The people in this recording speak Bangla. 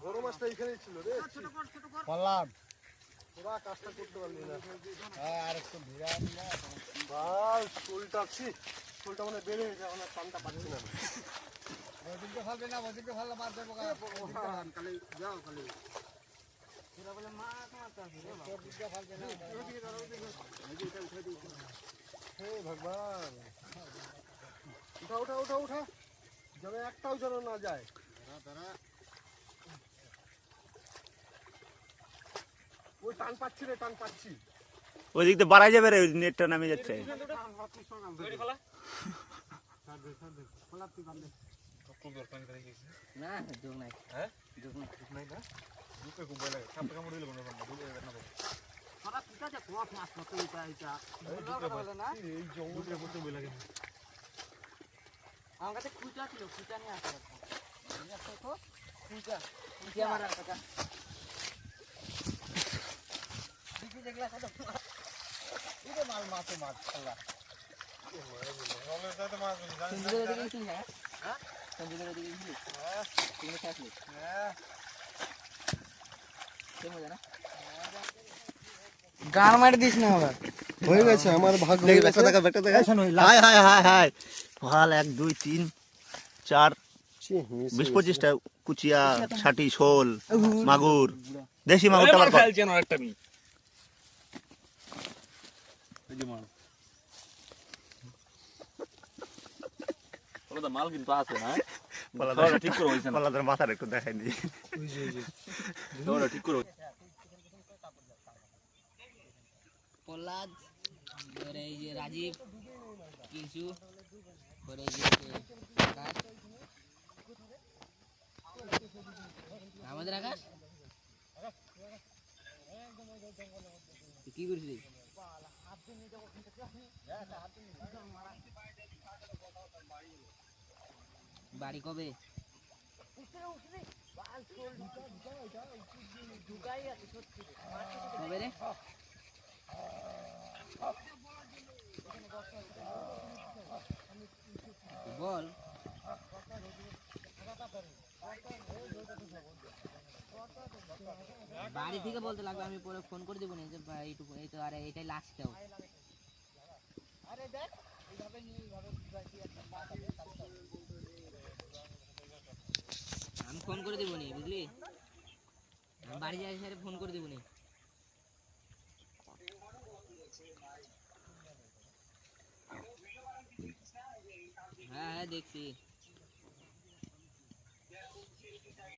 বড় মাছটা এখানেই ছিল রে। পারলাম। তোরা কাজটা করতে পারলি না। হ্যাঁ আর একটু ভিড়া না। ভাই শোলটা মানে বেড়ে গেছে, এখন আর টানটা পাচ্ছি না। ওদিকে ফেলবে না, ওদিকে ফেললে মার দেবো কালি যাও কালি। এরা বলে মাছ মারতে আসে রে বাবা। ওদিকে ফেলবে না। হে ভগবান, উঠা যেন একটাও যেন না যায়। ওই টান পাচ্ছি রে, টান পাচ্ছি। ওই দিক দিয়ে বাড়াই যাবে রে, ওই নেটটা নামে যাচ্ছে। না যোগ নাই। হ্যাঁ যোগ নাই। না দুটো খুব ভয় লাগে, সাপটা কামড় দিলে কোনো না। সারা পিটাতে কোয়াস মাছ কত এটা না এই জঙ্গলে করতে ভয় লাগে। আমার কাছে খুঁজা ছিল, খুঁজা নিয়ে আসতে খুঁজা মারার কথা। দিকে দেখলা কত মাছ। এটা মাল মাছ আল্লাহ। সঞ্জুদের দিকে কি হ্যাঁ? হ্যাঁ সঞ্জুদের দিকে কি? হ্যাঁ তুমি খাসনি? হ্যাঁ কেমন জানা? গান মারি দিস না আবার। হয়ে গেছে আমার ভাগ হয়ে গেছে। হাই হাই হাই হাই ভাল 1 2 3 4 20-25টা কুচিয়া, ষাটি, শোল, মাগুর, দেশি মাগুরটা আবার ফেলছেন আরেকটা মি এই যে মাছ ওটা মাল কিন্তু আছে না। ওটা ঠিক করে হইছে না, পলাদের মাথার একটু দেখাই দি। ওটা ঠিক করে পল্লাদ পরে এই যে রাজীব কিছু পরে এই যে আকাশ, আমাদের আকাশ তুই কি করছিস? বাড়ি কবে? কবে রে? বল বাড়ি থেকে বলতে লাগবে, আমি পরে ফোন করে দেবো না যে এইটুকু এই তো, আরে এটাই লাস্ট দাও। আমি ফোন করে দেবো নি বুঝলি, আমি বাড়ি যাই স্যার ফোন করে দেবো নি। হ্যাঁ হ্যাঁ দেখছি।